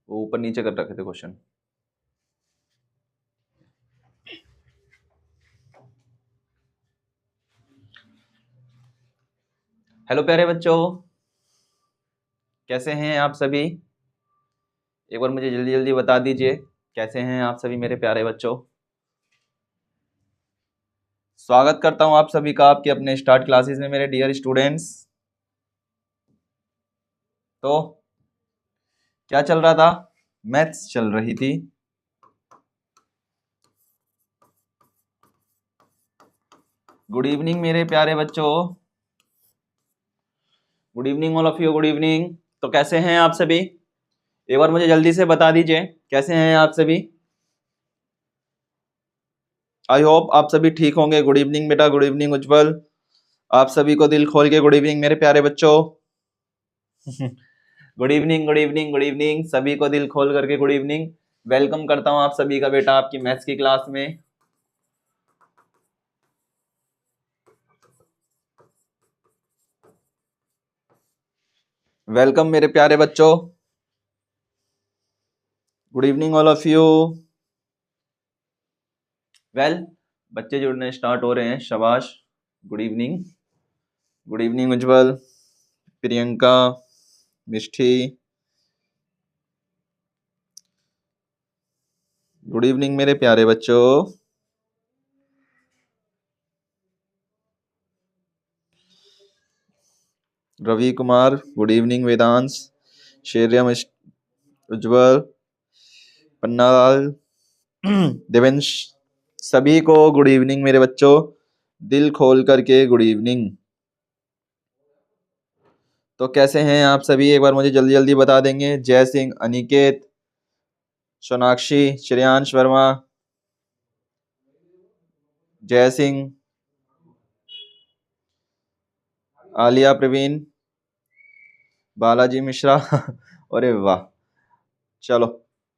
वो ऊपर नीचे कर रखे थे क्वेश्चन। हेलो प्यारे बच्चों, कैसे हैं आप सभी? एक बार मुझे जल्दी जल्दी बता दीजिए, कैसे हैं आप सभी मेरे प्यारे बच्चों? स्वागत करता हूं आप सभी का आपके अपने स्टार्ट क्लासेस में मेरे डियर स्टूडेंट्स। तो क्या चल रहा था? मैथ्स चल रही थी। गुड इवनिंग मेरे प्यारे बच्चों, good evening all of you, good evening. तो कैसे हैं आप सभी? एक बार मुझे जल्दी से बता दीजिए, कैसे हैं आप सभी? आई होप आप सभी ठीक होंगे। गुड इवनिंग बेटा, गुड इवनिंग उज्जवल, आप सभी को दिल खोल के गुड इवनिंग मेरे प्यारे बच्चों। Good evening, good evening, good evening, सभी को दिल खोल करके गुड इवनिंग। वेलकम करता हूं आप सभी का बेटा आपकी मैथ्स की क्लास में। वेलकम मेरे प्यारे बच्चों, good evening all of you. Well, बच्चे जुड़ने स्टार्ट हो रहे हैं, शाबाश। गुड इवनिंग, गुड इवनिंग उज्जवल, प्रियंका, मिष्ठी, गुड इवनिंग मेरे प्यारे बच्चों। रवि कुमार, गुड इवनिंग वेदांश, शैर्यम, उज्जवल, पन्नालाल, देवेंश, सभी को गुड इवनिंग मेरे बच्चों, दिल खोल करके गुड इवनिंग। तो कैसे हैं आप सभी? एक बार मुझे जल्दी जल्दी बता देंगे। जय सिंह, अनिकेत, सोनाक्षी, श्रेयांश वर्मा, जय सिंह, आलिया प्रवीण, बालाजी मिश्रा अरे वाह, चलो।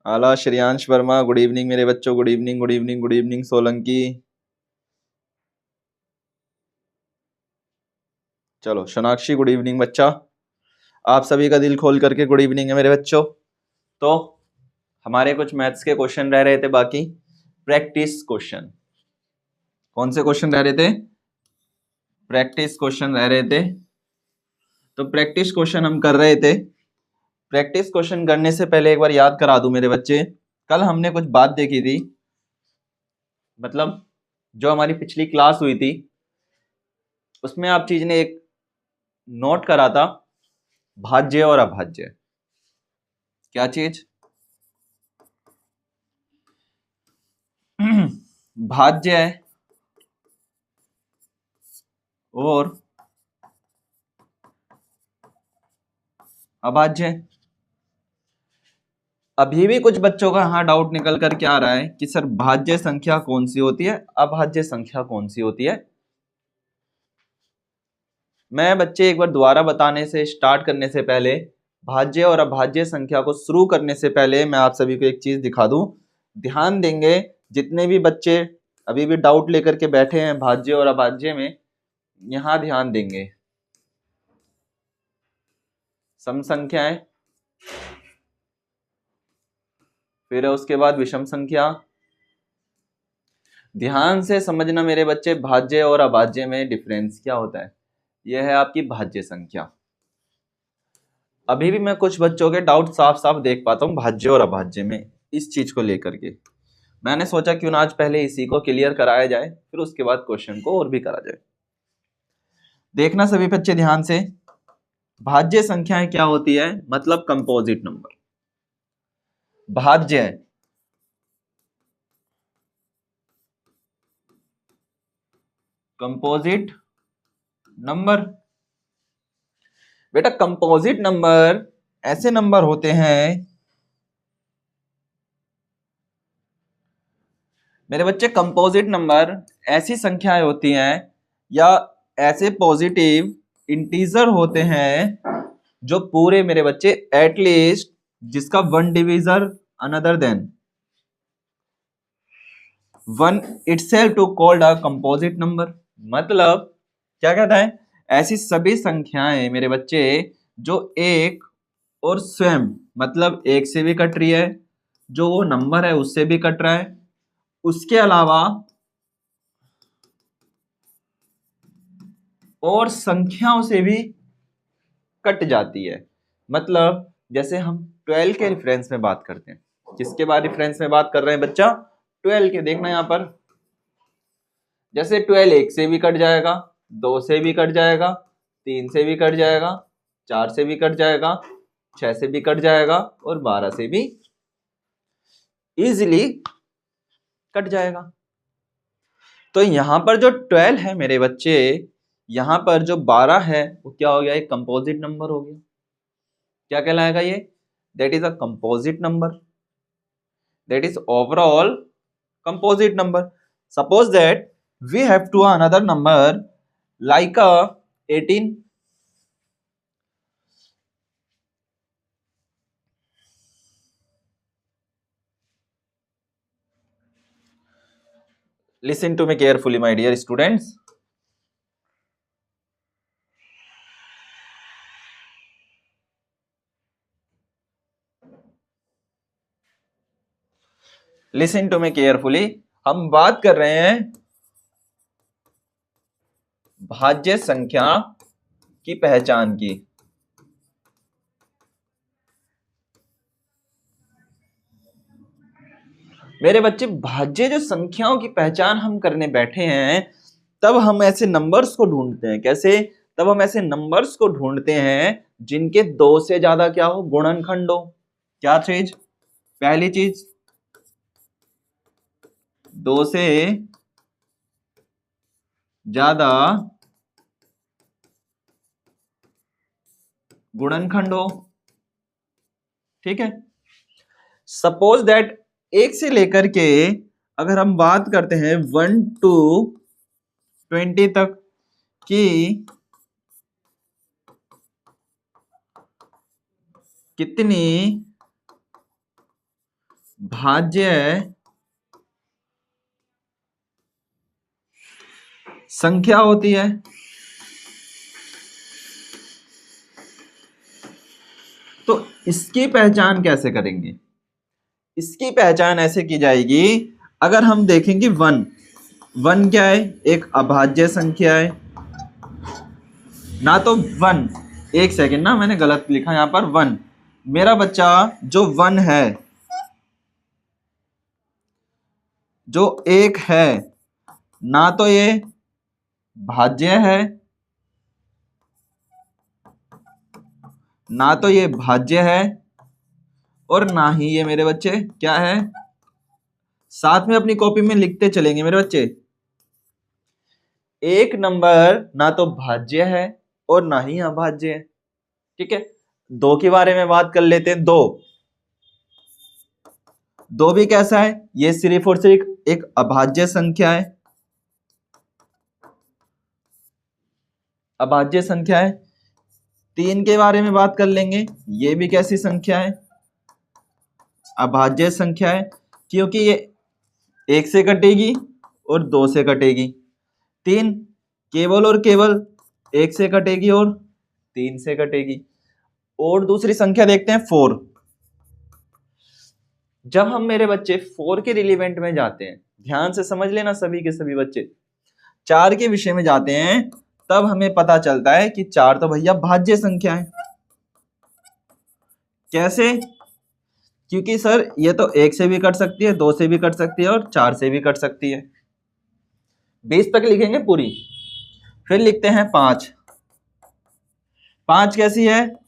आला, श्रेयांश वर्मा, गुड इवनिंग मेरे बच्चों, good evening, good evening, good evening. Solanki, चलो। सोनाक्षी, गुड इवनिंग बच्चा, आप सभी का दिल खोल करके गुड इवनिंग है मेरे बच्चों। तो हमारे कुछ मैथ्स के क्वेश्चन रह रहे थे बाकी, प्रैक्टिस क्वेश्चन। कौन से क्वेश्चन रह रहे थे? प्रैक्टिस क्वेश्चन रह रहे थे। तो प्रैक्टिस क्वेश्चन हम कर रहे थे। प्रैक्टिस क्वेश्चन करने से पहले एक बार याद करा दूं मेरे बच्चे, कल हमने कुछ बात देखी थी, मतलब जो हमारी पिछली क्लास हुई थी उसमें आप चीज ने एक नोट करा था, भाज्य और अभाज्य। क्या चीज? भाज्य और अभाज्य। अभी भी कुछ बच्चों का यहाँ डाउट निकल कर क्या आ रहा है कि सर भाज्य संख्या कौन सी होती है, अभाज्य संख्या कौन सी होती है। मैं बच्चे एक बार दोबारा बताने से स्टार्ट करने से पहले, भाज्य और अभाज्य संख्या को शुरू करने से पहले मैं आप सभी को एक चीज दिखा दूं। ध्यान देंगे जितने भी बच्चे अभी भी डाउट लेकर के बैठे हैं भाज्य और अभाज्य में, यहां ध्यान देंगे। सम संख्याएं, फिर उसके बाद विषम संख्या। ध्यान से समझना मेरे बच्चे, भाज्य और अभाज्य में डिफरेंस क्या होता है। यह है आपकी भाज्य संख्या। अभी भी मैं कुछ बच्चों के डाउट साफ साफ देख पाता हूं भाज्य और अभाज्य में, इस चीज को लेकर के मैंने सोचा क्यों ना आज पहले इसी को क्लियर कराया जाए, फिर उसके बाद क्वेश्चन को और भी करा जाए। देखना सभी बच्चे ध्यान से, भाज्य संख्याएं क्या होती है, मतलब कंपोजिट नंबर। भाज्य कंपोजिट नंबर। बेटा कंपोजिट नंबर ऐसे नंबर होते हैं मेरे बच्चे, कंपोजिट नंबर ऐसी संख्याएं होती हैं या ऐसे पॉजिटिव इंटीजर होते हैं जो पूरे मेरे बच्चे एटलीस्ट जिसका one divisor another than one itself to called a composite number. मतलब क्या कहता है, ऐसी सभी संख्याएं मेरे बच्चे जो एक और स्वयं मतलब एक से भी कट रही है, जो वो नंबर है उससे भी कट रहा है, उसके अलावा और संख्याओं से भी कट जाती है। मतलब जैसे हम 12 के रेफरेंस में बात करते हैं, किसके बारे रेफरेंस में बात कर रहे हैं बच्चा? 12 के। देखना यहां पर, जैसे 12 एक से भी कट जाएगा, 2 से भी कट जाएगा, 3 से भी कट जाएगा, 4 से भी कट जाएगा, 6 से भी कट जाएगा और 12 से भी इजीली कट जाएगा। तो यहां पर जो 12 है मेरे बच्चे, यहां पर जो 12 है वो क्या हो गया? एक कंपोजिट नंबर हो गया। क्या कहलाएगा ये? That is a composite number, that is overall composite number. Suppose that we have to another number like a 18. Listen to me carefully, my dear students. Listen to me carefully. हम बात कर रहे हैं भाज्य संख्या की पहचान की। मेरे बच्चे, भाज्य जो संख्याओं की पहचान हम करने बैठे हैं, तब हम ऐसे नंबर्स को ढूंढते हैं। कैसे? तब हम ऐसे नंबर्स को ढूंढते हैं जिनके 2 से ज्यादा क्या हो? गुणनखंड हो। क्या चीज? पहली चीज, 2 से ज्यादा गुणनखंड हो। ठीक है। सपोज दैट एक से लेकर के अगर हम बात करते हैं 1 to 20 तक कि कितनी भाज्य संख्या होती है, तो इसकी पहचान कैसे करेंगे? इसकी पहचान ऐसे की जाएगी, अगर हम देखेंगे 1 क्या है? एक अभाज्य संख्या है ना। तो 1, एक सेकेंड ना, मैंने गलत लिखा यहां पर। 1 मेरा बच्चा जो 1 है, जो 1 है, ना तो ये भाज्य है, ना तो ये भाज्य है, और ना ही ये मेरे बच्चे क्या है? साथ में अपनी कॉपी में लिखते चलेंगे मेरे बच्चे। एक नंबर ना तो भाज्य है और ना ही अभाज्य है। ठीक है। 2 के बारे में बात कर लेते हैं। 2 भी कैसा है? ये सिर्फ और सिर्फ एक अभाज्य संख्या है, अभाज्य संख्या है। 3 के बारे में बात कर लेंगे, ये भी कैसी संख्या है? अभाज्य संख्या है, क्योंकि ये 1 से कटेगी और 2 से कटेगी। 3 केवल और केवल 1 से कटेगी और 3 से कटेगी। और दूसरी संख्या देखते हैं 4। जब हम मेरे बच्चे 4 के रिलेवेंट में जाते हैं, ध्यान से समझ लेना सभी के सभी बच्चे, 4 के विषय में जाते हैं, तब हमें पता चलता है कि 4 तो भैया भाज्य संख्या है। कैसे? क्योंकि सर ये तो 1 से भी कट सकती है, 2 से भी कट सकती है और 4 से भी कट सकती है। 20 तक लिखेंगे पूरी। फिर लिखते हैं 5। 5 कैसी है?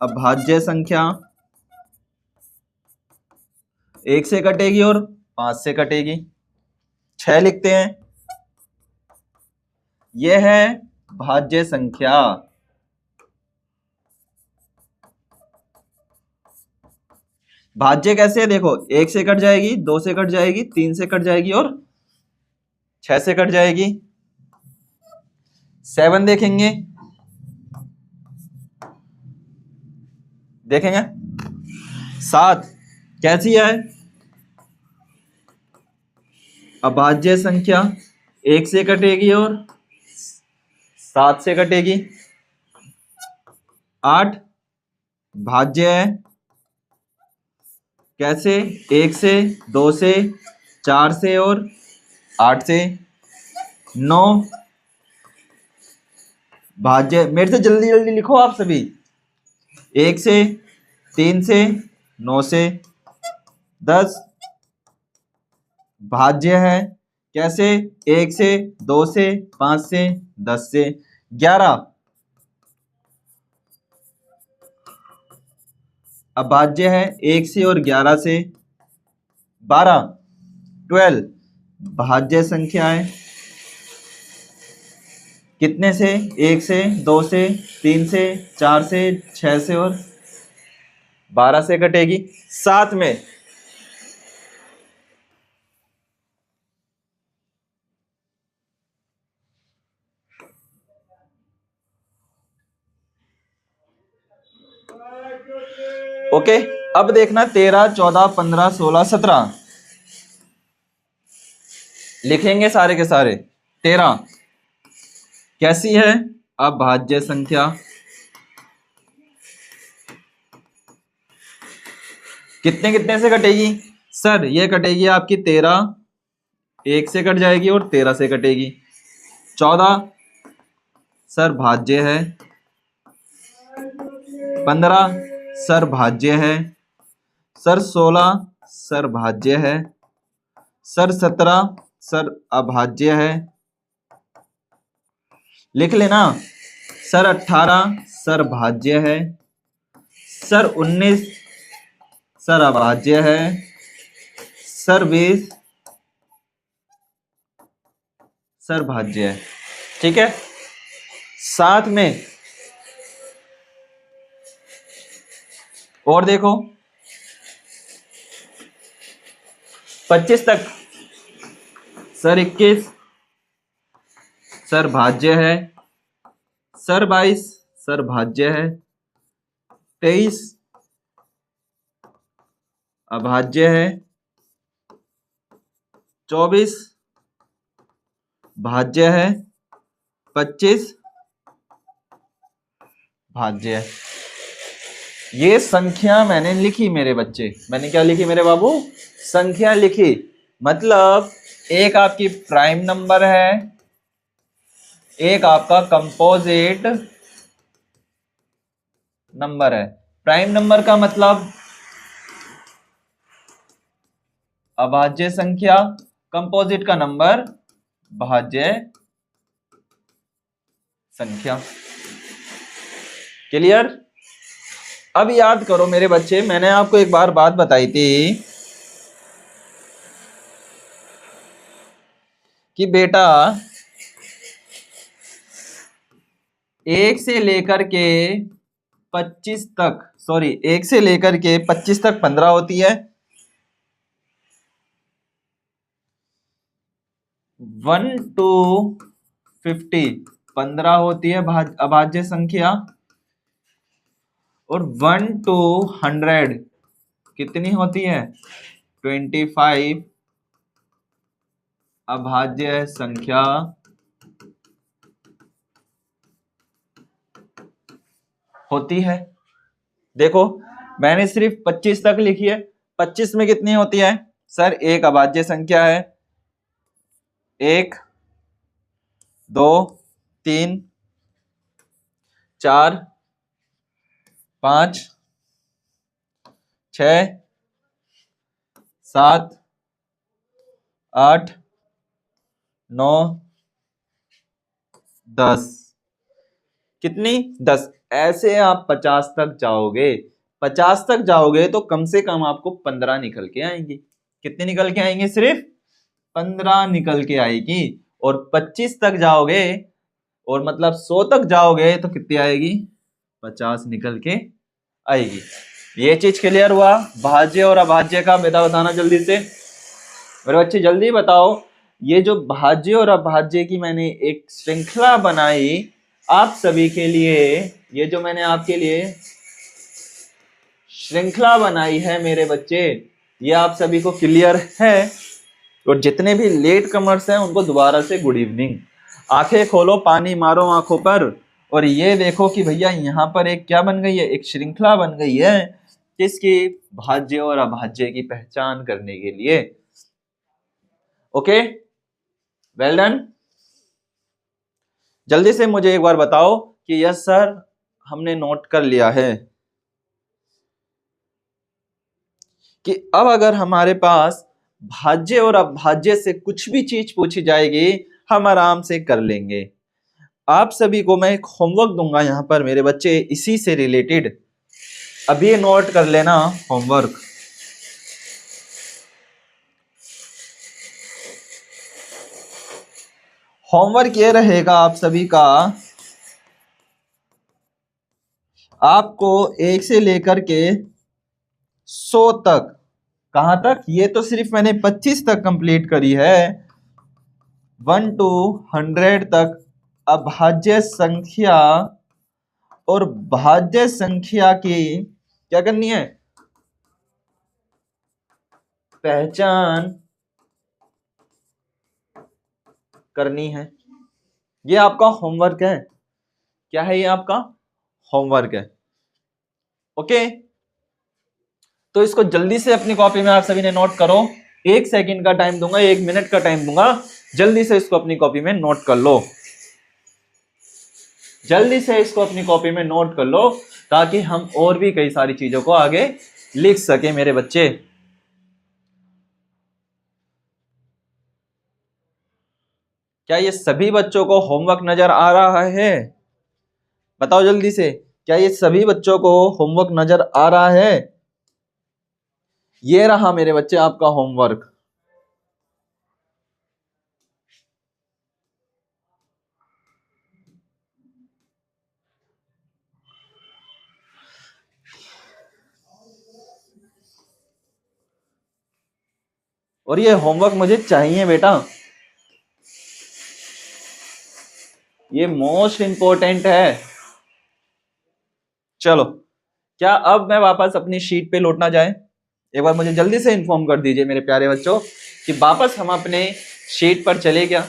अभाज्य संख्या, 1 से कटेगी और 5 से कटेगी। 6 लिखते हैं, यह है भाज्य संख्या। भाज्य कैसे है? देखो, 1 से कट जाएगी, 2 से कट जाएगी, 3 से कट जाएगी और 6 से कट जाएगी। 7 देखेंगे, देखेंगे 7 कैसी है? अभाज्य संख्या, 1 से कटेगी और 7 से कटेगी। 8 भाज्य है कैसे? 1 से, 2 से, 4 से और 8 से। 9 भाज्य, मेरे से जल्दी जल्दी लिखो आप सभी। 1 से, 3 से, 9 से। 10 भाज्य है कैसे? 1 से, 2 से, 5 से, 10 से। 11 अभाज्य है 1 से और 11 से। 12 भाज्य संख्या है कितने से? 1 से, 2 से, 3 से, 4 से, 6 से और 12 से कटेगी। 7 में ओके। अब देखना 13, 14, 15, 16, 17 लिखेंगे सारे के सारे। 13 कैसी है? अभाज्य संख्या। कितने कितने से कटेगी सर? ये कटेगी आपकी 13 1 से कट जाएगी और 13 से कटेगी। 14 सर भाज्य है। 15 सर भाज्य है। सर 16 सर भाज्य है। सर 17 सर अभाज्य है। लिख लेना। सर 18 सर भाज्य है। सर 19 सर अभाज्य है। सर 20 सर भाज्य है। ठीक है। साथ में और देखो 25 तक। सर 21 सर भाज्य है। सर 22 सर भाज्य है। 23 अभाज्य है। 24 भाज्य है। 25 भाज्य है। ये संख्या मैंने लिखी मेरे बच्चे। मैंने क्या लिखी मेरे बाबू? संख्या लिखी। मतलब एक आपकी प्राइम नंबर है, एक आपका कंपोजिट नंबर है। प्राइम नंबर का मतलब अभाज्य संख्या, कंपोजिट का नंबर भाज्य संख्या। क्लियर? अब याद करो मेरे बच्चे, मैंने आपको एक बार बात बताई थी कि बेटा 1 से लेकर के 25 तक, सॉरी 1 से लेकर के 25 तक 15 होती है। 1 to 50 15 होती है अभाज्य संख्या। और 1 to 100 कितनी होती है? 25 अभाज्य संख्या होती है। देखो मैंने सिर्फ 25 तक लिखी है। 25 में कितनी होती है सर? एक अभाज्य संख्या है। 1 2 3 4 5 6 7 8 9 10। कितनी? 10। ऐसे आप 50 तक जाओगे। 50 तक जाओगे तो कम से कम आपको 15 निकल के आएंगी। कितनी निकल के आएंगे? सिर्फ 15 निकल के आएगी। और 25 तक जाओगे और मतलब 100 तक जाओगे तो कितनी आएगी? 50 निकल के आएगी। ये चीज क्लियर हुआ? भाज्य और अभाज्य का बेटा बताना जल्दी से मेरे बच्चे, जल्दी बताओ। ये जो भाज्य और अभाज्य की मैंने एक श्रृंखला बनाई आप सभी के लिए, ये जो मैंने आपके लिए श्रृंखला बनाई है मेरे बच्चे, ये आप सभी को क्लियर है? और जितने भी लेट कमर्स हैं उनको दोबारा से गुड इवनिंग। आंखें खोलो, पानी मारो आंखों पर और ये देखो कि भैया यहाँ पर एक क्या बन गई है, एक श्रृंखला बन गई है किसकी, भाज्य और अभाज्य की पहचान करने के लिए। Okay, well done. जल्दी से मुझे एक बार बताओ कि यस सर हमने नोट कर लिया है कि अब अगर हमारे पास भाज्य और अभाज्य से कुछ भी चीज पूछी जाएगी हम आराम से कर लेंगे। आप सभी को मैं एक होमवर्क दूंगा यहाँ पर मेरे बच्चे, इसी से रिलेटेड, अभी नोट कर लेना होमवर्क। होमवर्क ये रहेगा आप सभी का, आपको 1 से लेकर के 100 तक, कहां तक, ये तो सिर्फ मैंने 25 तक कंप्लीट करी है, 1 to 100 तक अभाज्य संख्या और भाज्य संख्या की क्या करनी है, पहचान करनी है। ये आपका होमवर्क है। क्या है ये आपका होमवर्क है। ओके, तो इसको जल्दी से अपनी कॉपी में आप सभी ने नोट करो। 1 सेकंड का टाइम दूंगा, 1 मिनट का टाइम दूंगा, जल्दी से इसको अपनी कॉपी में नोट कर लो, जल्दी से इसको अपनी कॉपी में नोट कर लो, ताकि हम और भी कई सारी चीजों को आगे लिख सके मेरे बच्चे। क्या ये सभी बच्चों को होमवर्क नजर आ रहा है? बताओ जल्दी से, क्या ये सभी बच्चों को होमवर्क नजर आ रहा है? ये रहा मेरे बच्चे आपका होमवर्क। और ये होमवर्क मुझे चाहिए बेटा, ये मोस्ट इंपॉर्टेंट है। चलो, क्या अब मैं वापस अपनी शीट पे लौटना जाए? एक बार मुझे जल्दी से इन्फॉर्म कर दीजिए मेरे प्यारे बच्चों कि वापस हम अपने शीट पर चले क्या?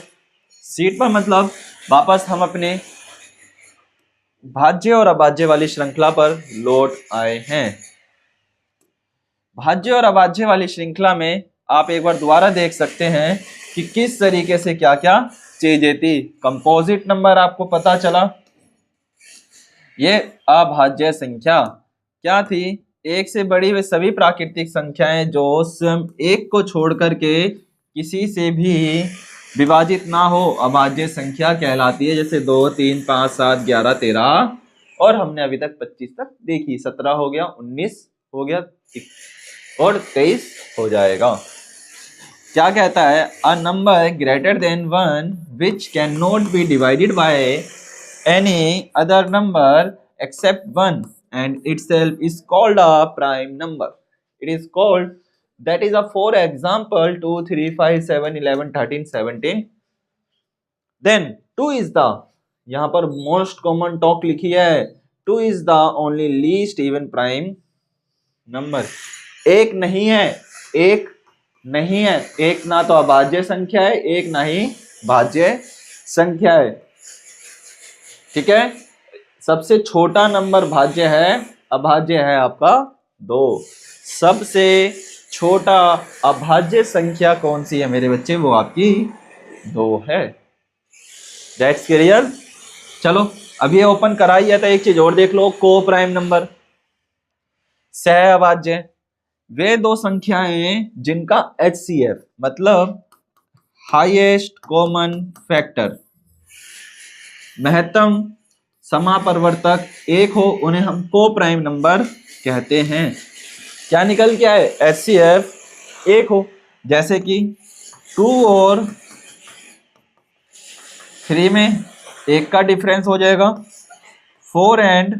शीट पर मतलब वापस हम अपने भाज्य और अभाज्य वाली श्रृंखला पर लौट आए हैं। भाज्य और अभाज्य वाली श्रृंखला में आप एक बार दोबारा देख सकते हैं कि किस तरीके से क्या क्या चीजें थी। कंपोजिट नंबर आपको पता चला, ये अभाज्य संख्या क्या थी, एक से बड़ी वे सभी प्राकृतिक संख्याएं जो स्वयं एक को छोड़ करके किसी से भी विभाजित ना हो अभाज्य संख्या कहलाती है। जैसे 2, 3, 5, 7, 11, 13 और हमने अभी तक 25 तक देखी, 17 हो गया, 19 हो गया और 23 हो जाएगा। क्या कहता है, a number greater than 1 which can not be divided by any other number except 1 and itself is called a prime number. It is called, that is a for example 2, 3, 5, 7, 11, 13, 17. Then 2 is the, यहाँ पर most common talk लिखी है, 2 is the only least even prime number. एक नहीं है, एक नहीं है, एक ना तो अभाज्य संख्या है, एक ना ही भाज्य संख्या है। ठीक है, सबसे छोटा नंबर भाज्य है, अभाज्य है आपका 2। सबसे छोटा अभाज्य संख्या कौन सी है मेरे बच्चे, वो आपकी 2 है। That's clear. चलो अब ये ओपन कराई है तो एक चीज और देख लो, को प्राइम नंबर, सह अभाज्य, वे 2 संख्याएं जिनका HCF मतलब हाईएस्ट कॉमन फैक्टर, महत्तम समापरिवर्तक 1 हो, उन्हें हम को प्राइम नंबर कहते हैं। क्या निकल के आए, HCF 1 हो, जैसे कि 2 और 3 में 1 का डिफरेंस हो जाएगा, 4 एंड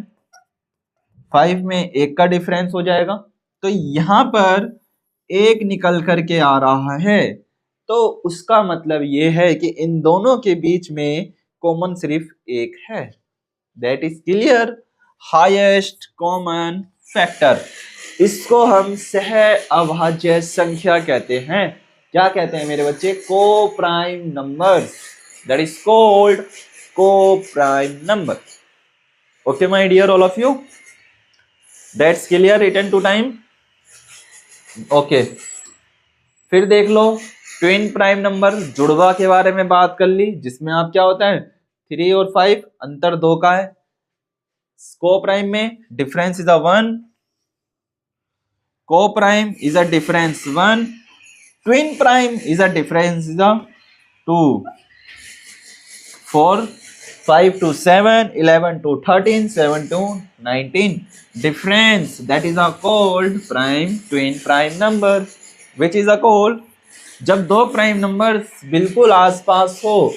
5 में 1 का डिफरेंस हो जाएगा। तो यहां पर 1 निकल करके आ रहा है, तो उसका मतलब ये है कि इन दोनों के बीच में कॉमन सिर्फ 1 है। That is clear. Highest common factor, इसको हम सह अभाज्य संख्या कहते हैं। क्या कहते हैं मेरे बच्चे, coprime number, that is called coprime number. Okay my dear all of you, that's clear, return to time. Okay, फिर देख लो ट्विन प्राइम नंबर, जुड़वा के बारे में बात कर ली, जिसमें आप क्या होता है 3 और 5, अंतर 2 का है। को प्राइम में डिफरेंस इज अ 1, को prime is a difference 1, twin prime is a difference is a 2, 4 5 to 7, 11 to 13, 7 to 19. Difference, that is a called prime twin prime number, which is a called जब दो prime numbers बिल्कुल आसपास हो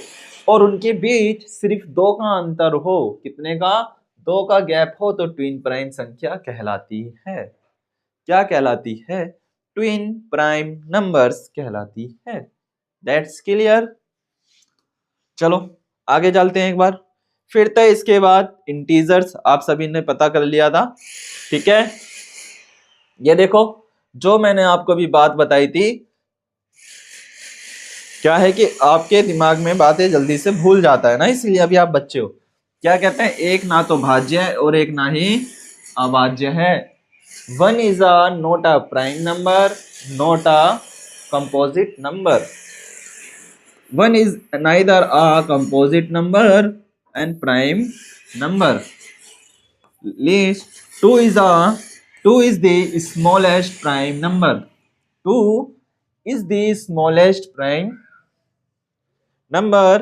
और उनके बीच सिर्फ 2 का अंतर हो, कितने का, 2 का गैप हो, तो ट्विन प्राइम संख्या कहलाती है। क्या कहलाती है? ट्विन प्राइम नंबर्स कहलाती है। That's clear. चलो आगे चलते हैं एक बार। फिर तो इसके बाद इंटीजर्स आप सभी ने पता कर लिया था, ठीक है। ये देखो जो मैंने आपको अभी बात बताई थी, क्या है कि आपके दिमाग में बातें जल्दी से भूल जाता है ना, इसलिए अभी आप बच्चे हो। क्या कहते हैं, एक ना तो भाज्य है और एक ना ही अभाज्य है। 1 is a not a prime number, not a composite number. 1 is neither a composite number and prime number. Least 2 is the smallest prime number. 2 is the smallest prime number.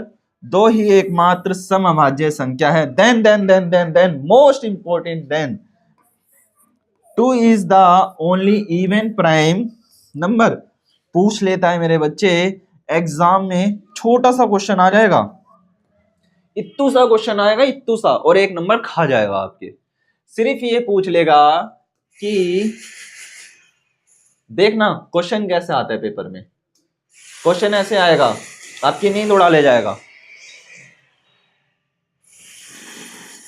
2 ही एकमात्र समअभाज्य संख्या है। Then most important, then 2 is the only even prime number. पूछ लेता है मेरे बच्चे exam में, छोटा सा क्वेश्चन आ जाएगा, इत्तू सा क्वेश्चन आएगा, इत्तू सा, और एक नंबर खा जाएगा आपके। सिर्फ ये पूछ लेगा कि देखना क्वेश्चन कैसे आता है पेपर में। क्वेश्चन ऐसे आएगा, आपकी नींद उड़ा ले जाएगा।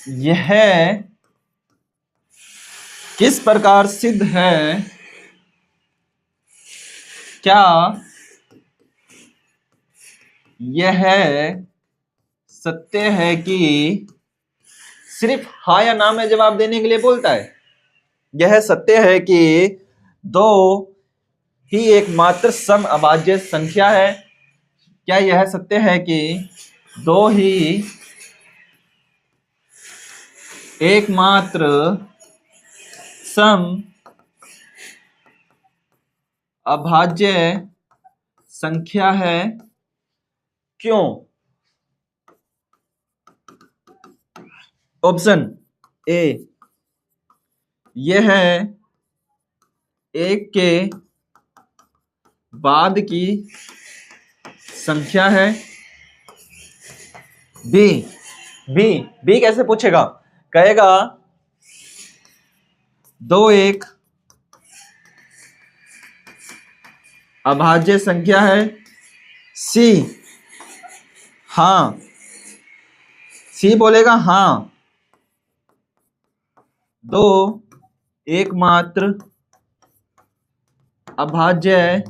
यह किस प्रकार सिद्ध है, क्या यह सत्य है कि, सिर्फ हाँ या ना में जवाब देने के लिए बोलता है। यह सत्य है कि 2 ही एकमात्र समअभाज्य संख्या है। क्या यह सत्य है कि 2 ही एकमात्र समअभाज्य संख्या है? क्यों? ऑप्शन ए, यह एक के बाद की संख्या है। बी कैसे पूछेगा, कहेगा 2 एक अभाज्य संख्या है। सी, हाँ, सी बोलेगा हाँ 2 एकमात्र अभाज्य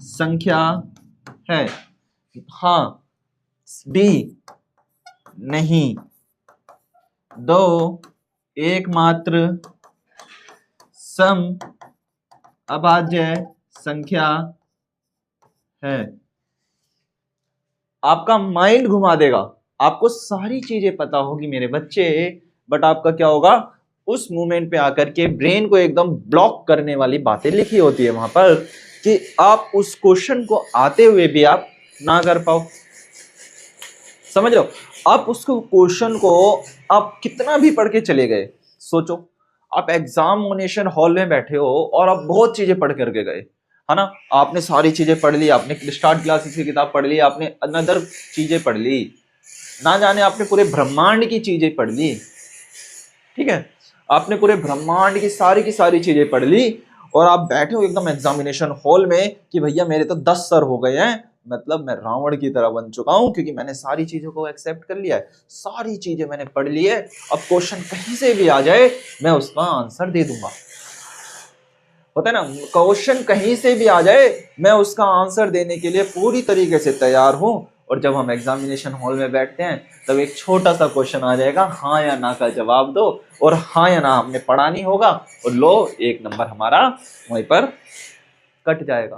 संख्या है। हाँ। बी, नहीं, 2 एकमात्र सम अभाज्य संख्या है। आपका माइंड घुमा देगा, आपको सारी चीजें पता होगी मेरे बच्चे, बट आपका क्या होगा, उस मोमेंट पे आकर के ब्रेन को एकदम ब्लॉक करने वाली बातें लिखी होती है वहां पर, कि आप उस क्वेश्चन को आते हुए भी आप ना कर पाओ। समझ लो, आप उसको क्वेश्चन को आप कितना भी पढ़ के चले गए, सोचो आप एग्जामिनेशन हॉल में बैठे हो और आप बहुत चीजें पढ़ करके गए, है ना, आपने सारी चीजें पढ़ ली, आपने स्टार्ट क्लासेस की किताब पढ़ ली, आपने अनदर चीजें पढ़ ली, ना जाने आपने पूरे ब्रह्मांड की चीजें पढ़ ली, ठीक है, आपने पूरे ब्रह्मांड की सारी चीजें पढ़ ली, और आप बैठे हो एकदम एग्जामिनेशन हॉल में कि भैया मेरे तो 10 सर हो गए हैं, मतलब मैं रावण की तरह बन चुका हूं, क्योंकि मैंने सारी चीजों को एक्सेप्ट कर लिया है, सारी चीजें मैंने पढ़ ली है, अब क्वेश्चन कहीं से भी आ जाए मैं उसका आंसर दे दूंगा। होता है ना, क्वेश्चन कहीं से भी आ जाए मैं उसका आंसर देने के लिए पूरी तरीके से तैयार हूं, और जब हम एग्जामिनेशन हॉल में बैठते हैं तब एक छोटा सा क्वेश्चन आ जाएगा, हाँ या ना का जवाब दो, और हाँ या ना हमने पढ़ा नहीं होगा और लो 1 नंबर हमारा वहीं पर कट जाएगा।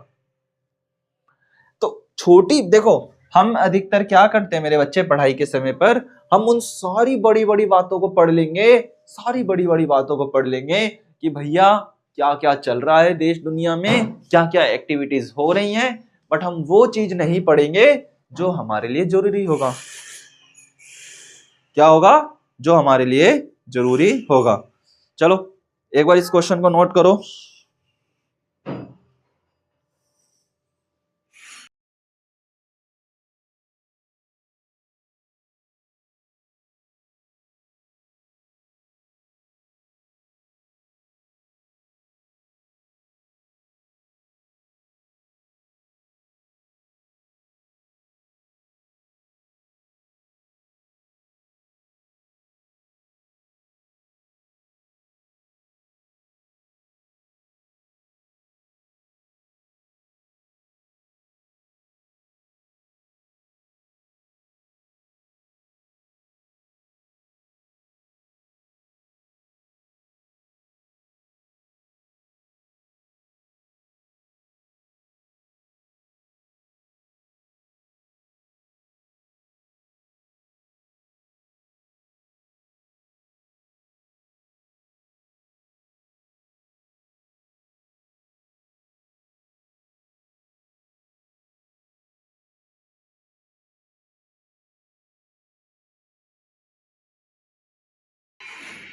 तो छोटी देखो, हम अधिकतर क्या करते हैं मेरे बच्चे पढ़ाई के समय पर, हम उन सारी बड़ी बड़ी बातों को पढ़ लेंगे, सारी बड़ी बड़ी बातों को पढ़ लेंगे कि भैया क्या क्या चल रहा है देश दुनिया में, क्या क्या एक्टिविटीज हो रही हैं, बट हम वो चीज नहीं पढ़ेंगे जो हमारे लिए जरूरी होगा। क्या होगा? जो हमारे लिए जरूरी होगा। चलो एक बार इस क्वेश्चन को नोट करो।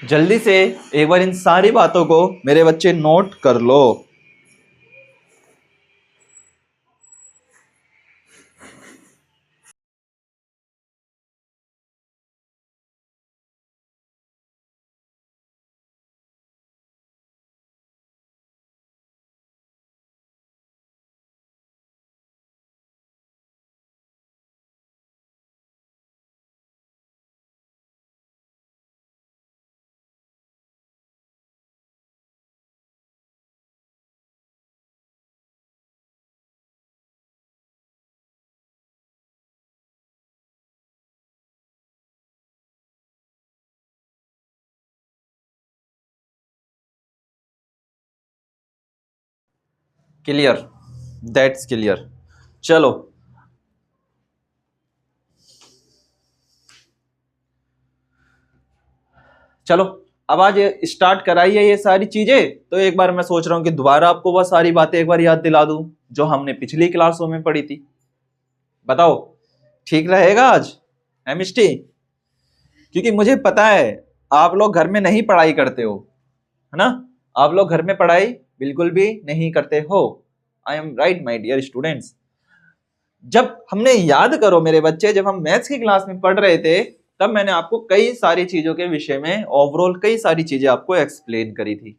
जल्दी से एक बार इन सारी बातों को मेरे बच्चे नोट कर लो। क्लियर? That's clear. चलो चलो अब आज स्टार्ट कराइए ये सारी चीजें। तो एक बार मैं सोच रहा हूं कि दोबारा आपको वह सारी बातें एक बार याद दिला दूं जो हमने पिछली क्लासों में पढ़ी थी। बताओ ठीक रहेगा आज एमएसटी? क्योंकि मुझे पता है आप लोग घर में नहीं पढ़ाई करते हो, है ना? आप लोग घर में पढ़ाई बिल्कुल भी नहीं करते हो। I am right my dear students. जब हमने याद करो मेरे बच्चे, जब हम मैथ्स की क्लास में पढ़ रहे थे तब मैंने आपको कई सारी चीजों के विषय में ओवरऑल कई सारी चीजें आपको एक्सप्लेन करी थी।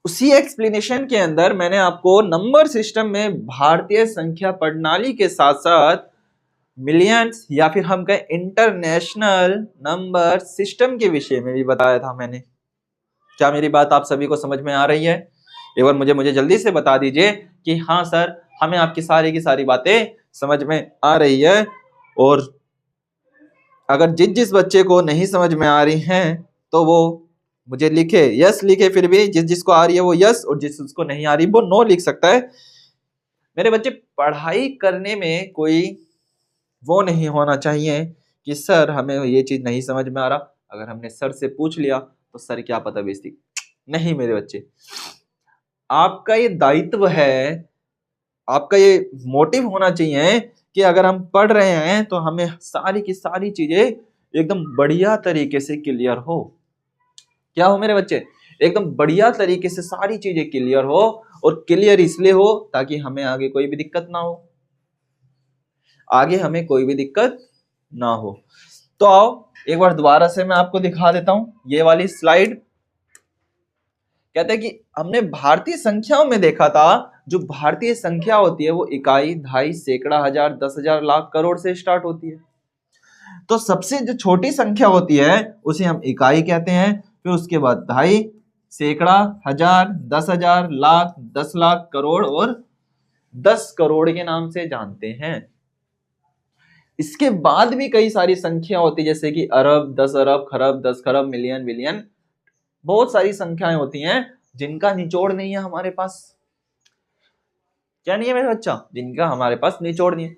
उसी एक्सप्लेनेशन के अंदर मैंने आपको नंबर सिस्टम में भारतीय संख्या प्रणाली के साथ साथ मिलियंस या फिर हम कहें इंटरनेशनल नंबर सिस्टम के विषय में भी बताया था मैंने। क्या मेरी बात आप सभी को समझ में आ रही है? एक बार मुझे जल्दी से बता दीजिए कि हाँ सर, हमें आपकी सारी की सारी बातें समझ में आ रही है। और अगर जिस बच्चे को नहीं समझ में आ रही हैं तो वो मुझे लिखे, यस लिखे। फिर भी जिसको आ रही है वो यस, और जिसको नहीं आ रही वो नो लिख सकता है। मेरे बच्चे पढ़ाई करने में कोई वो नहीं होना चाहिए कि सर हमें ये चीज नहीं समझ में आ रहा, अगर हमने सर से पूछ लिया तो सर क्या पता बेइज्जती। नहीं मेरे बच्चे, आपका ये दायित्व है, आपका ये मोटिव होना चाहिए कि अगर हम पढ़ रहे हैं तो हमें सारी की सारी चीजें एकदम बढ़िया तरीके से क्लियर हो। क्या हो मेरे बच्चे? एकदम बढ़िया तरीके से सारी चीजें क्लियर हो, और क्लियर इसलिए हो ताकि हमें आगे कोई भी दिक्कत ना हो, आगे हमें कोई भी दिक्कत ना हो। तो आओ एक बार दोबारा से मैं आपको दिखा देता हूं ये वाली स्लाइड। कहते हैं कि हमने भारतीय संख्याओं में देखा था, जो भारतीय संख्या होती है वो इकाई, दहाई, सैकड़ा, हजार, 10,000, लाख, करोड़ से स्टार्ट होती है। तो सबसे जो छोटी संख्या होती है उसे हम इकाई कहते हैं, फिर उसके बाद दहाई, सैकड़ा, हजार, 10,000, लाख, 10 लाख, करोड़ और 10 करोड़ के नाम से जानते हैं। इसके बाद भी कई सारी संख्या होती है, जैसे कि अरब, 10 अरब, खरब, 10 खरब, मिलियन, बिलियन, बहुत सारी संख्याएं होती हैं जिनका निचोड़ नहीं है हमारे पास। क्या नहीं है मेरे बच्चा? जिनका हमारे पास निचोड़ नहीं है।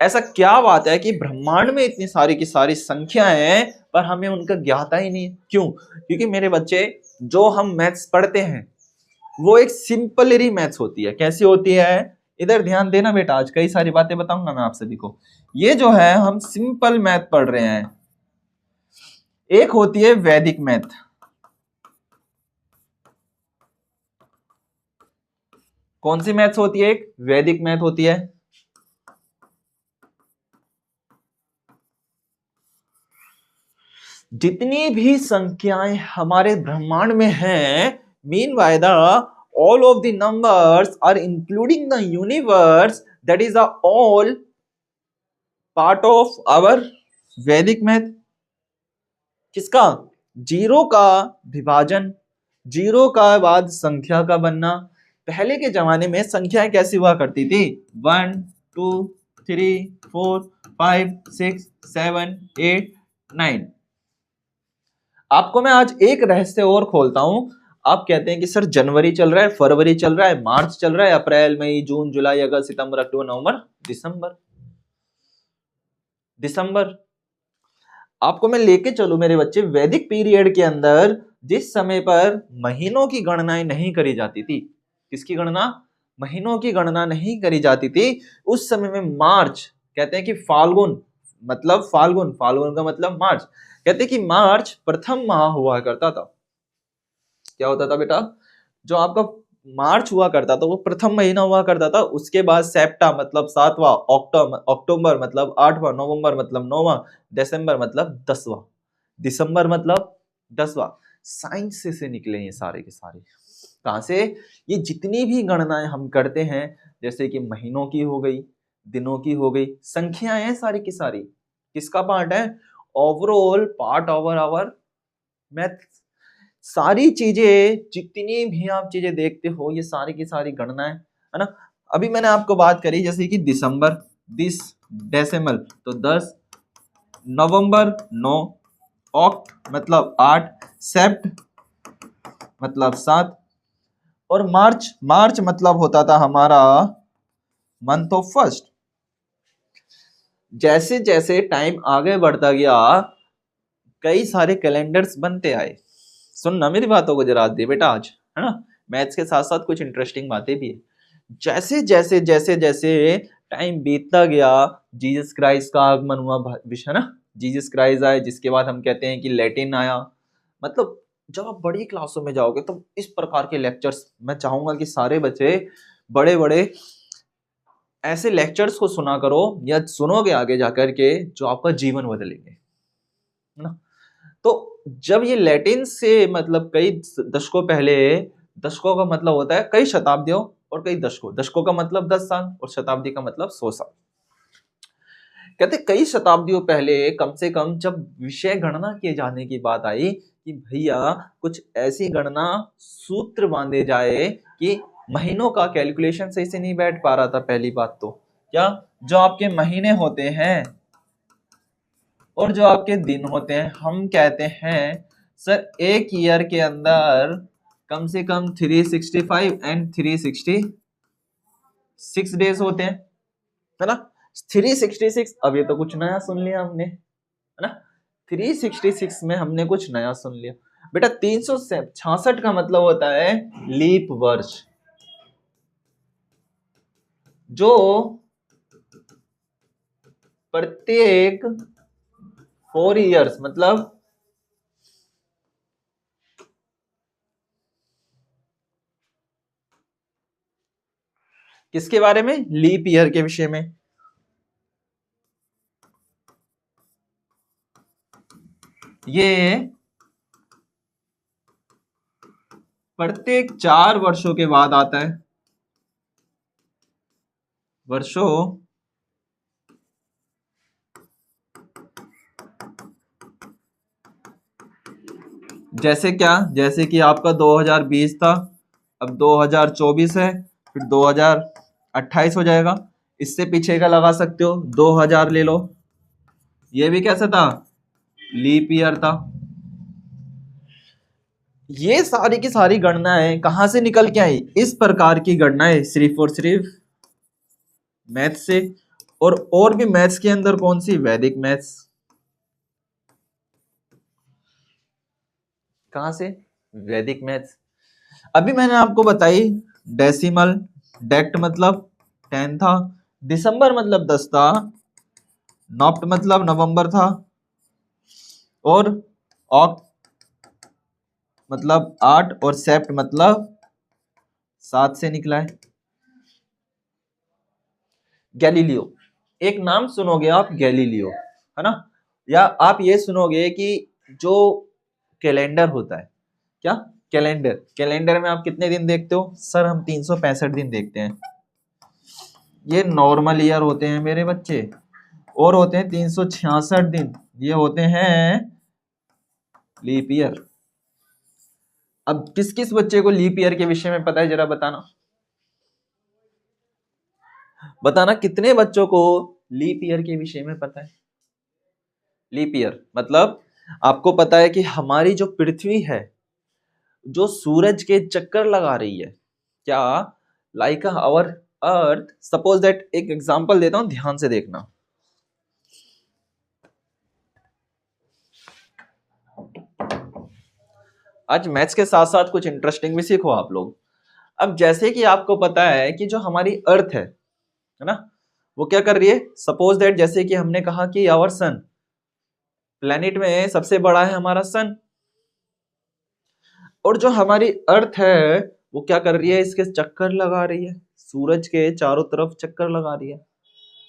ऐसा क्या बात है कि ब्रह्मांड में इतनी सारी की सारी संख्याएं हैं पर हमें उनका ज्ञाता ही नहीं है? क्यों? क्योंकि मेरे बच्चे, जो हम मैथ्स पढ़ते हैं वो एक सिंपलरी मैथ्स होती है। कैसी होती है? इधर ध्यान देना बेटा, आज कई सारी बातें बताऊंगा मैं आप सभी को। ये जो है हम सिंपल मैथ पढ़ रहे हैं। एक होती है वैदिक मैथ, कौन सी मैथ्स होती है? एक वैदिक मैथ होती है। जितनी भी संख्याएं हमारे ब्रह्मांड में हैं, mean by the all of the numbers are including the universe, that is the all part of our Vedic math। किसका? जीरो का विभाजन, जीरो का बाद संख्या का बनना। पहले के जमाने में संख्याएं कैसी हुआ करती थी? 1 2 3 4 5 6 7 8 9। आपको मैं आज एक रहस्य और खोलता हूं। आप कहते हैं कि सर जनवरी चल रहा है, फरवरी चल रहा है, मार्च चल रहा है, अप्रैल, मई, जून, जुलाई, अगस्त, सितंबर, अक्टूबर, नवंबर, दिसंबर। आपको मैं लेके चलूं मेरे बच्चे, वैदिक पीरियड के अंदर जिस समय पर महीनों की गणनाएं नहीं करी जाती थी, किसकी गणना? महीनों की गणना नहीं करी जाती थी, उस समय में मार्च, कहते हैं कि फाल्गुन मतलब फाल्गुन, फाल्गुन का मतलब मार्च, कहते हैं कि मार्च प्रथम माह हुआ करता था। क्या होता था बेटा? जो आपका मार्च हुआ करता था वो प्रथम महीना हुआ करता था। उसके बाद सेप्टा मतलब 7वां, अक्टूबर मतलब 8वां, नवंबर मतलब 9वां, दिसंबर मतलब 10वां, दिसंबर मतलब 10वां। साइंस से निकले ये सारे के सारे। कहां से? ये जितनी भी गणनाएं हम करते हैं, जैसे कि महीनों की हो गई, दिनों की हो गई, संख्याएं हैं सारी की सारी, किसका पार्ट है? Overall part over our math. सारी चीजें, जितनी भी आप चीजें देखते हो, ये सारी की सारी गणनाएं है ना। अभी मैंने आपको बात करी जैसे कि दिसंबर, डेसिमल तो 10, नवंबर 9, ऑक्ट मतलब 8, सेप्ट मतलब 7, और मार्च मतलब होता था हमारा मंथ ऑफ फर्स्ट। जैसे जैसे टाइम आगे बढ़ता गया, कई सारे कैलेंडर्स बनते आए। सुनना मेरी बातों को जरा दे बेटा आज, है ना। मैथ्स के साथ साथ कुछ इंटरेस्टिंग बातें भी है। जैसे जैसे जैसे जैसे टाइम बीतता गया, जीसस क्राइस्ट का आगमन हुआ विषय, है ना। जीसस क्राइस्ट आए, जिसके बाद हम कहते हैं कि लैटिन आया। मतलब जब आप बड़ी क्लासों में जाओगे तो इस प्रकार के लेक्चर्स मैं चाहूंगा कि सारे बच्चे बड़े बड़े ऐसे लेक्चर्स को सुना करो, या सुनोगे आगे जाकर के, जो आपका जीवन बदलेंगे, है ना। तो जब ये लैटिन से मतलब कई दशकों पहले, दशकों का मतलब होता है कई शताब्दियों और कई दशकों, दशकों का मतलब 10 साल और शताब्दी का मतलब 100 साल। कहते कई शताब्दियों पहले कम से कम जब विषय गणना किए जाने की बात आई कि भैया कुछ ऐसी गणना सूत्र बांधे जाए कि महीनों का कैलकुलेशन सही से नहीं बैठ पा रहा था। पहली बात तो क्या, जो आपके महीने होते हैं और जो आपके दिन होते हैं, हम कहते हैं सर एक ईयर के अंदर कम से कम 365 एंड 366 डेज होते हैं, है ना। 366, अब ये तो कुछ नया सुन लिया हमने, है ना। 366 में हमने कुछ नया सुन लिया बेटा। 366 का मतलब होता है लीप वर्ष, जो प्रत्येक 4 इयर्स मतलब किसके बारे में? लीप ईयर के विषय में। ये प्रत्येक 4 वर्षों के बाद आता है। वर्षों जैसे क्या, जैसे कि आपका 2020 था, अब 2024 है, फिर 2028 हो जाएगा। इससे पीछे का लगा सकते हो, 2000 ले लो, ये भी कैसा था, लीप ईयर था। ये सारी की सारी गणनाएं कहां से निकल के आई, इस प्रकार की गणनाएं सिर्फ और सिर्फ मैथ से। और भी मैथ्स के अंदर कौन सी, वैदिक मैथ्स। कहां से, वैदिक मैथ्स। अभी मैंने आपको बताई डेसिमल, डेक्ट मतलब 10 था, दिसंबर मतलब 10 था, नॉप्ट मतलब नवंबर था, और ऑक्ट मतलब 8, और सेप्ट मतलब 7 से निकला है। गैलीलियो, एक नाम सुनोगे आप गैलीलियो, है ना, या आप ये सुनोगे कि जो कैलेंडर होता है, क्या कैलेंडर, कैलेंडर में आप कितने दिन देखते हो, सर हम 365 दिन देखते हैं। ये नॉर्मल ईयर होते हैं मेरे बच्चे, और होते हैं 366 दिन, ये होते हैं लीप ईयर। अब किस किस बच्चे को लीप ईयर के विषय में पता है, जरा बताना, बताना कितने बच्चों को लीप ईयर के विषय में पता है। लीप ईयर मतलब आपको पता है कि हमारी जो पृथ्वी है, जो सूरज के चक्कर लगा रही है, क्या like our earth, suppose that, एक एग्जांपल देता हूं, ध्यान से देखना। आज मैथ्स के साथ साथ कुछ इंटरेस्टिंग भी सीखो आप लोग। अब जैसे कि आपको पता है कि जो हमारी अर्थ है ना, वो क्या कर रही है, सपोज दैट, जैसे कि हमने कहा कि आवर सन, प्लेनेट में सबसे बड़ा है हमारा सन, और जो हमारी अर्थ है वो क्या कर रही है, इसके चक्कर लगा रही है, सूरज के चारों तरफ चक्कर लगा रही है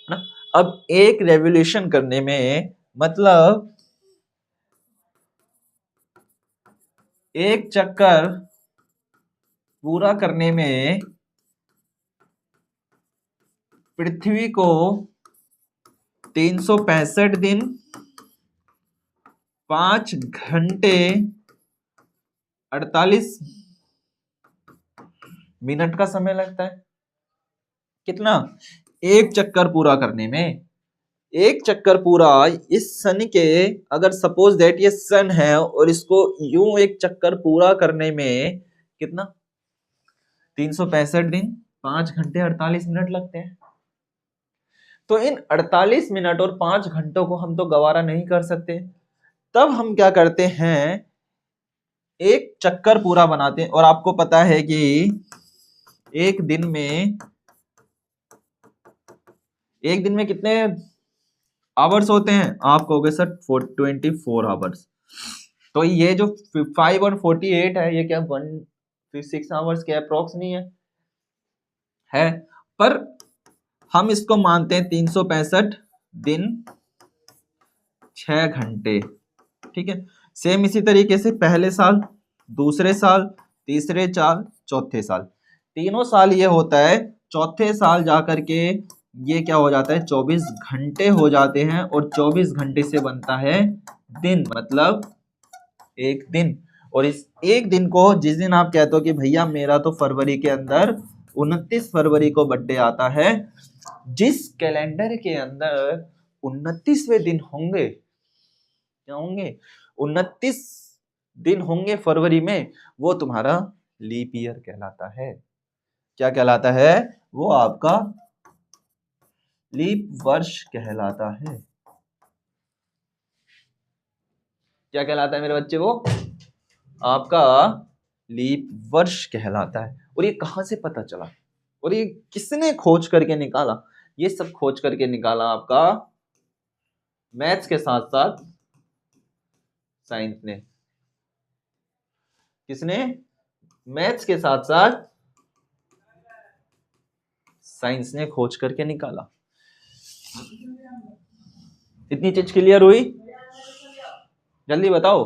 ना। अब एक रेवोल्यूशन करने में, मतलब एक चक्कर पूरा करने में पृथ्वी को 365 दिन 5 घंटे 48 मिनट का समय लगता है। कितना, एक चक्कर पूरा करने में, एक चक्कर पूरा इस सन के, अगर सपोज दैट ये सन है और इसको यूं एक चक्कर पूरा करने में कितना, 365 दिन 5 घंटे 48 मिनट लगते हैं। तो इन 48 मिनट और 5 घंटों को हम तो गवारा नहीं कर सकते, तब हम क्या करते हैं, एक चक्कर पूरा बनाते हैं। और आपको पता है कि एक दिन में कितने आवर्स होते हैं, आप कहोगे सर 24 आवर्स। तो ये जो 5 और 48 है, ये क्या 1 आवर्स के अप्रोक्स नहीं है, पर हम इसको मानते हैं 365 दिन 6 घंटे, ठीक है। सेम इसी तरीके से पहले साल, दूसरे साल, तीसरे साल, चौथे साल, तीनों साल ये होता है, चौथे साल जाकर के ये क्या हो जाता है, 24 घंटे हो जाते हैं, और 24 घंटे से बनता है दिन, मतलब एक दिन। और इस एक दिन को, जिस दिन आप कहते हो कि भैया मेरा तो फरवरी के अंदर 29 फरवरी को बर्थडे आता है, जिस कैलेंडर के अंदर 29वें दिन होंगे, क्या होंगे, 29 दिन होंगे फरवरी में, वो तुम्हारा लीप ईयर कहलाता है। क्या कहलाता है, वो आपका लीप वर्ष कहलाता है। क्या कहलाता है मेरे बच्चे, वो आपका लीप वर्ष कहलाता है। और ये कहां से पता चला, और ये किसने खोज करके निकाला, ये सब खोज करके निकाला आपका मैथ्स के साथ साथ साइंस ने। किसने, मैथ्स के साथ साथ साइंस ने खोज करके निकाला। इतनी चीज क्लियर हुई, जल्दी बताओ,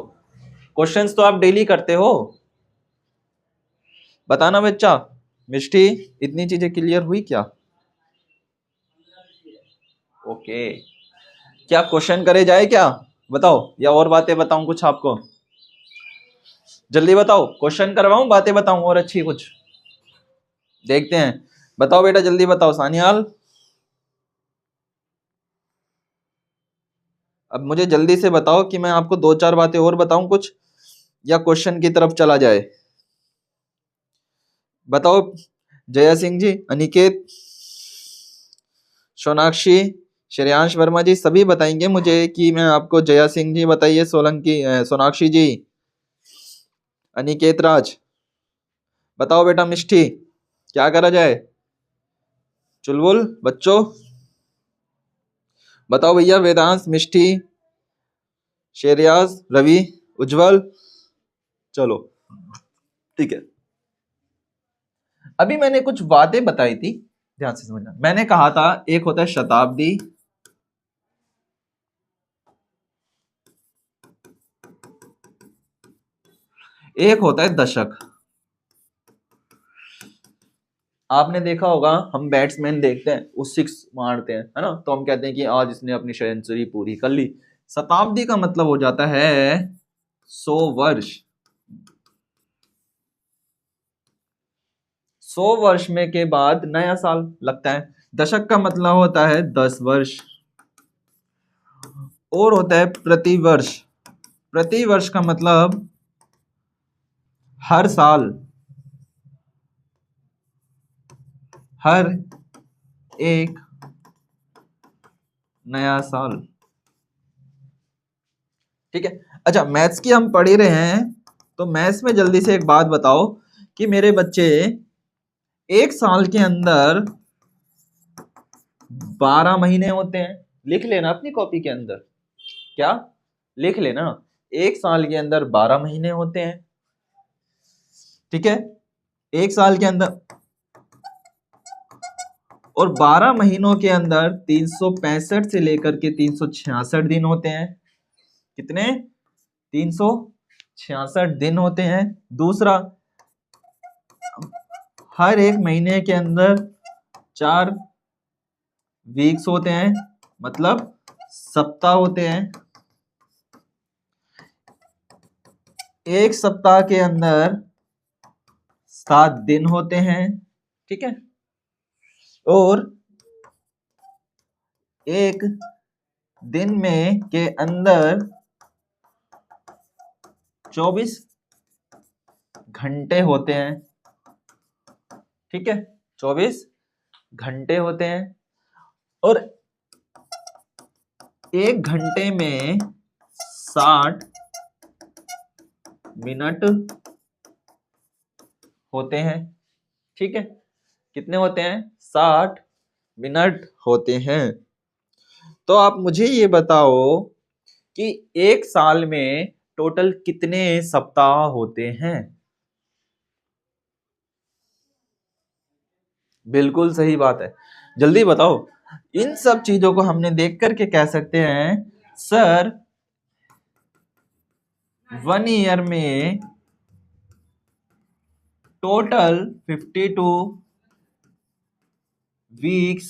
क्वेश्चंस तो आप डेली करते हो, बताना बच्चा। मिष्टी, इतनी चीजें क्लियर हुई क्या, ओके। क्या क्वेश्चन करे जाए क्या, बताओ, या और बातें बताऊं कुछ आपको, जल्दी बताओ, क्वेश्चन करवाऊं, बातें बताऊं और अच्छी कुछ, देखते हैं। बताओ बेटा जल्दी बताओ, सानियाल, अब मुझे जल्दी से बताओ कि मैं आपको 2-4 बातें और बताऊं कुछ, या क्वेश्चन की तरफ चला जाए। बताओ जया सिंह जी, अनिकेत, सोनाक्षी, श्रेयांश वर्मा जी सभी बताएंगे मुझे कि मैं आपको, जया सिंह जी बताइए, सोलंकी, सोनाक्षी जी, अनिकेत राज, बताओ बेटा मिष्टी, क्या करा जाए? चुलबुल बच्चों बताओ भैया, वेदांश, मिष्टी, शेरियाज, रवि, उज्जवल, चलो ठीक है। अभी मैंने कुछ बातें बताई थी, ध्यान से समझना। मैंने कहा था एक होता है शताब्दी, एक होता है दशक। आपने देखा होगा, हम बैट्समैन देखते हैं, वो 6 मारते हैं, है ना, तो हम कहते हैं कि आज इसने अपनी सेंचुरी पूरी कर ली। शताब्दी का मतलब हो जाता है 100 वर्ष। 100 वर्ष में के बाद नया साल लगता है। दशक का मतलब होता है 10 वर्ष। और होता है प्रतिवर्ष। प्रतिवर्ष का मतलब हर साल, हर एक नया साल, ठीक है। अच्छा, मैथ्स की हम पढ़ ही रहे हैं, तो मैथ्स में जल्दी से एक बात बताओ कि मेरे बच्चे, एक साल के अंदर 12 महीने होते हैं। लिख लेना अपनी कॉपी के अंदर, क्या लिख लेना, एक साल के अंदर 12 महीने होते हैं, ठीक है। एक साल के अंदर, और 12 महीनों के अंदर 365 से लेकर के 366 दिन होते हैं। कितने? 366 दिन होते हैं। दूसरा, हर एक महीने के अंदर 4 वीक्स होते हैं, मतलब सप्ताह होते हैं। एक सप्ताह के अंदर 7 दिन होते हैं, ठीक है। और एक दिन में के अंदर 24 घंटे होते हैं, ठीक है। 24 घंटे होते हैं। और एक घंटे में 60 मिनट होते हैं, ठीक है। कितने होते हैं? 60 मिनट होते हैं। तो आप मुझे ये बताओ कि एक साल में टोटल कितने सप्ताह होते हैं? बिल्कुल सही बात है, जल्दी बताओ। इन सब चीजों को हमने देख करके कह सकते हैं, सर 1 ईयर में टोटल 52 वीक्स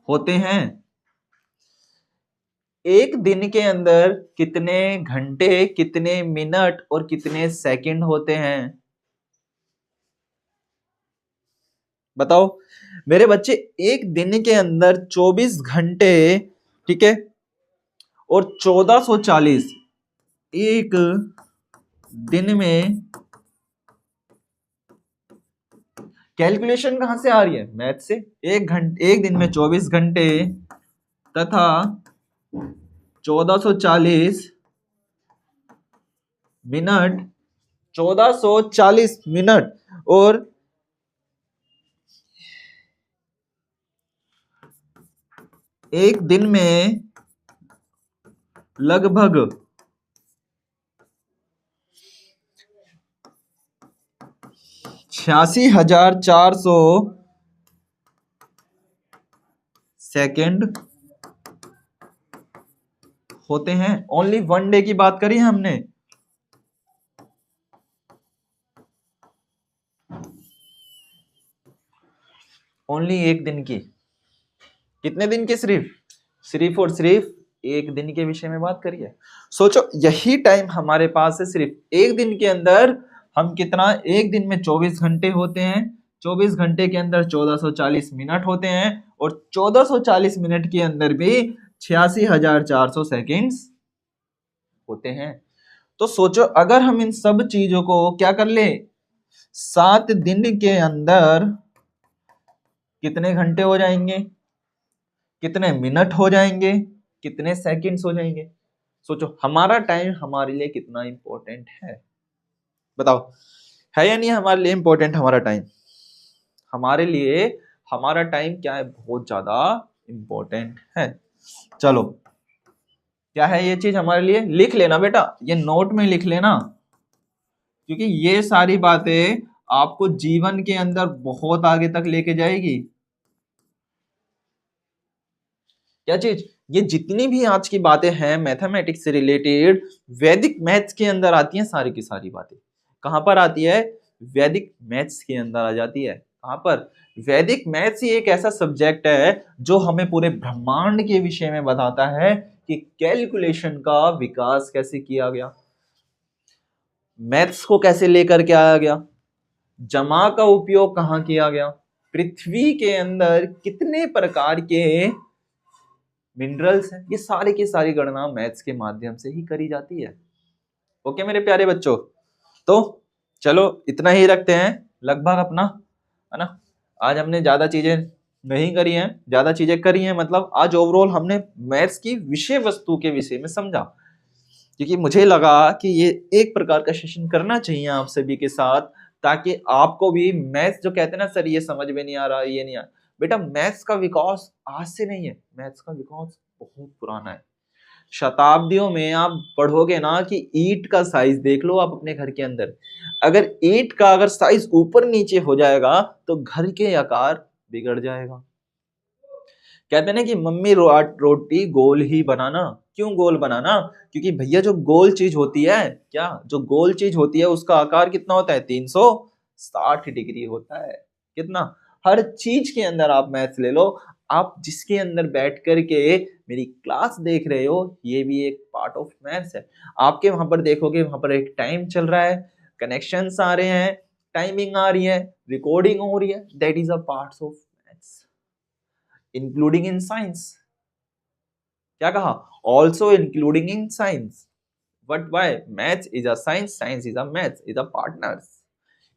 होते हैं। एक दिन के अंदर कितने घंटे, कितने मिनट और कितने सेकंड होते हैं? बताओ मेरे बच्चे। एक दिन के अंदर 24 घंटे, ठीक है, और 1440, एक दिन में, कैलकुलेशन कहां से आ रही है? मैथ से। एक दिन में 24 घंटे तथा 1440 मिनट, 1440 मिनट, और एक दिन में लगभग 86,400 सेकंड होते हैं। ओनली 1 डे की बात करी है हमने। ओनली एक दिन की। कितने दिन की? सिर्फ और सिर्फ एक दिन के विषय में बात करिए। सोचो, यही टाइम हमारे पास है। सिर्फ एक दिन के अंदर हम कितना, एक दिन में 24 घंटे होते हैं, 24 घंटे के अंदर 1440 मिनट होते हैं, और 1440 मिनट के अंदर भी 86,400 सेकेंड्स होते हैं। तो सोचो अगर हम इन सब चीजों को क्या कर ले, 7 दिन के अंदर कितने घंटे हो जाएंगे, कितने मिनट हो जाएंगे, कितने सेकंड्स हो जाएंगे। सोचो हमारा टाइम हमारे लिए कितना इंपॉर्टेंट है, बताओ है या नहीं हमारे लिए इंपॉर्टेंट हमारा टाइम। हमारे लिए हमारा टाइम क्या है, बहुत ज्यादा इंपॉर्टेंट है। चलो क्या है ये चीज हमारे लिए, लिख लेना बेटा, ये नोट में लिख लेना, क्योंकि ये सारी बातें आपको जीवन के अंदर बहुत आगे तक लेके जाएगी। क्या चीज, ये जितनी भी आज की बातें हैं मैथमेटिक्स से रिलेटेड, वैदिक मैथ्स के अंदर आती हैं सारी की सारी बातें। कहां पर आती है, वैदिक मैथ्स के अंदर आ जाती है। कहां पर, वैदिक मैथ्स ही एक ऐसा सब्जेक्ट है जो हमें पूरे ब्रह्मांड के विषय में बताता है कि कैलकुलेशन का विकास कैसे किया गया, मैथ्स को कैसे लेकर के आया गया, जमा का उपयोग कहां किया गया, पृथ्वी के अंदर कितने प्रकार के मिनरल्स हैं, ये सारी की सारी गणना मैथ्स के माध्यम से ही करी जाती है। ओके मेरे प्यारे बच्चों, तो चलो इतना ही रखते हैं लगभग अपना, है ना। आज हमने ज्यादा चीजें नहीं करी हैं, ज्यादा चीजें करी हैं, मतलब आज ओवरऑल हमने मैथ्स की विषय वस्तु के विषय में समझा, क्योंकि मुझे लगा कि ये एक प्रकार का सेशन करना चाहिए आप सभी के साथ, ताकि आपको भी मैथ्स जो कहते हैं ना सर ये समझ में नहीं आ रहा, ये नहीं आ, बेटा मैथ्स का विकास आज से नहीं है, मैथ्स का विकास बहुत पुराना है। शताब्दियों में आप पढ़ोगे ना कि ईंट का साइज देख लो आप अपने घर के अंदर, अगर ईंट का अगर साइज ऊपर नीचे हो जाएगा तो घर के आकार बिगड़ जाएगा। कहते हैं ना कि मम्मी रोटी गोल ही बनाना, क्यों गोल बनाना, क्योंकि भैया जो गोल चीज होती है, क्या जो गोल चीज होती है उसका आकार कितना होता है, 360 डिग्री होता है। कितना, हर चीज के अंदर आप मैथ्स ले लो, आप जिसके अंदर बैठ करके मेरी क्लास देख रहे हो ये भी एक पार्ट ऑफ मैथ्स है। आपके वहां पर देखोगे वहां पर एक टाइम चल रहा है, कनेक्शंस आ रहे हैं, टाइमिंग आ रही है, रिकॉर्डिंग हो रही है, that is a part of maths including in science. क्या कहा, also including in science, but why maths is a science, science is a maths, is a partners,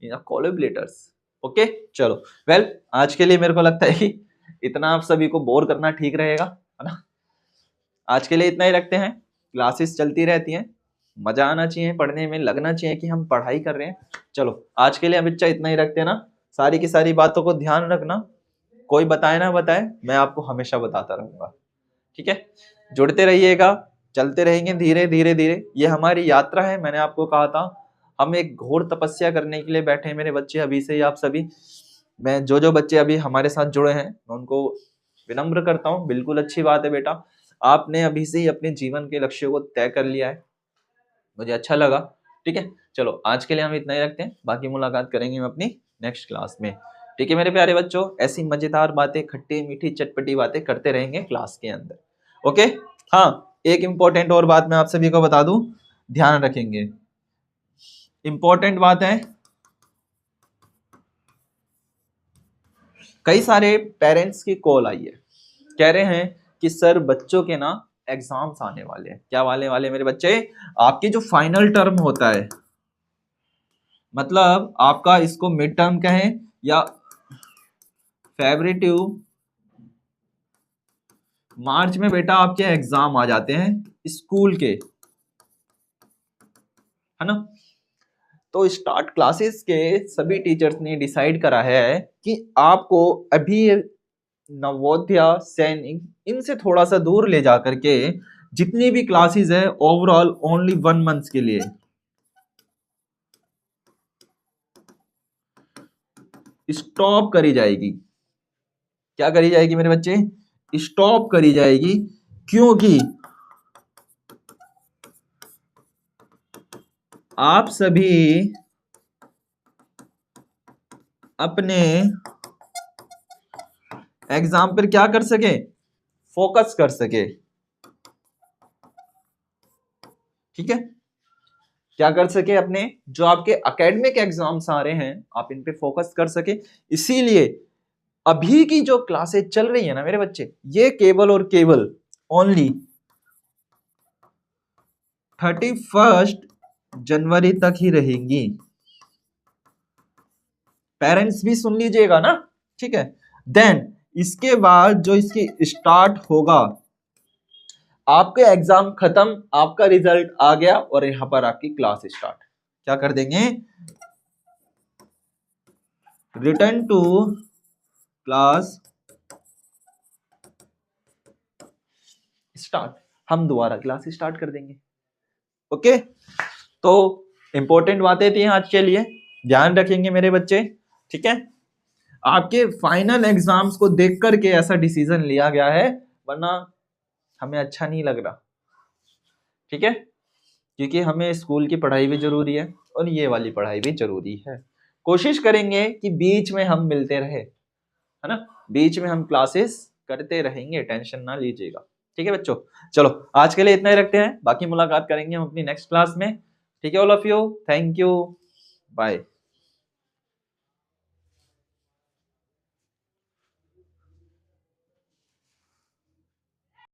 is a collaborators. Okay चलो well आज के लिए मेरे को लगता है कि इतना आप सभी को बोर करना ठीक रहेगा, है ना। आज के लिए इतना ही रखते हैं, क्लासेस चलती रहती हैं, मजा आना चाहिए पढ़ने में, लगना चाहिए कि हम पढ़ाई कर रहे हैं। चलो आज के लिए बच्चा इतना ही रखते हैं ना, सारी की सारी बातों को ध्यान रखना, कोई बताए ना बताए मैं आपको हमेशा बताता रहूंगा, ठीक है। जुड़ते रहिएगा, चलते रहेंगे धीरे धीरे धीरे, ये हमारी यात्रा है। मैंने आपको कहा था हम एक घोर तपस्या करने के लिए बैठे हैं मेरे बच्चे, अभी से ही आप सभी, मैं जो बच्चे अभी हमारे साथ जुड़े हैं मैं उनको विनम्र करता हूँ, बिल्कुल अच्छी बात है बेटा, आपने अभी से ही अपने जीवन के लक्ष्यों को तय कर लिया है, मुझे अच्छा लगा, ठीक है। चलो आज के लिए हम इतना ही रखते हैं, बाकी मुलाकात करेंगे हम अपनी नेक्स्ट क्लास में, ठीक है मेरे प्यारे बच्चों। ऐसी मजेदार बातें, खट्टी मीठी चटपटी बातें करते रहेंगे क्लास के अंदर। ओके हाँ, एक इंपॉर्टेंट और बात मैं आप सभी को बता दूं, ध्यान रखेंगे, इंपॉर्टेंट बात है, कई सारे पेरेंट्स की कॉल आई है, कह रहे हैं कि सर बच्चों के ना एग्जाम्स आने वाले हैं। क्या वाले वाले मेरे बच्चे, आपके जो फाइनल टर्म होता है, मतलब आपका इसको मिड टर्म कहें या फेब्रेटिव, मार्च में बेटा आपके एग्जाम आ जाते हैं स्कूल के, है ना। तो स्टार्ट क्लासेस के सभी टीचर्स ने डिसाइड करा है कि आपको अभी नवोदया, सैनिक, इनसे थोड़ा सा दूर ले जा करके जितनी भी क्लासेस है ओवरऑल ओनली 1 मंथ के लिए स्टॉप करी जाएगी। क्या करी जाएगी मेरे बच्चे, स्टॉप करी जाएगी, क्योंकि आप सभी अपने एग्जाम पर क्या कर सके, फोकस कर सके, ठीक है। क्या कर सके, अपने जो आपके एकेडमिक एग्जाम्स आ रहे हैं आप इन पे फोकस कर सके, इसीलिए अभी की जो क्लासेस चल रही है ना मेरे बच्चे, ये केवल और केवल ओनली 31 जनवरी तक ही रहेंगी। पेरेंट्स भी सुन लीजिएगा ना, ठीक है। देन इसके बाद जो इसकी स्टार्ट होगा, आपके एग्जाम खत्म, आपका रिजल्ट आ गया और यहां पर आपकी क्लास स्टार्ट। क्या कर देंगे, रिटर्न टू क्लास स्टार्ट, हम दोबारा क्लास स्टार्ट कर देंगे। ओके, तो इंपॉर्टेंट बातें थी आज के लिए, ध्यान रखेंगे मेरे बच्चे, ठीक है। आपके फाइनल एग्जाम्स को देख करके ऐसा डिसीजन लिया गया है, वरना हमें अच्छा नहीं लग रहा, ठीक है, क्योंकि हमें स्कूल की पढ़ाई भी जरूरी है और ये वाली पढ़ाई भी जरूरी है। कोशिश करेंगे कि बीच में हम मिलते रहे, है ना, बीच में हम क्लासेस करते रहेंगे, टेंशन ना लीजिएगा, ठीक है बच्चों। चलो आज के लिए इतना ही रखते हैं, बाकी मुलाकात करेंगे हम अपनी नेक्स्ट क्लास में, ठीक है। All of you, thank you, bye.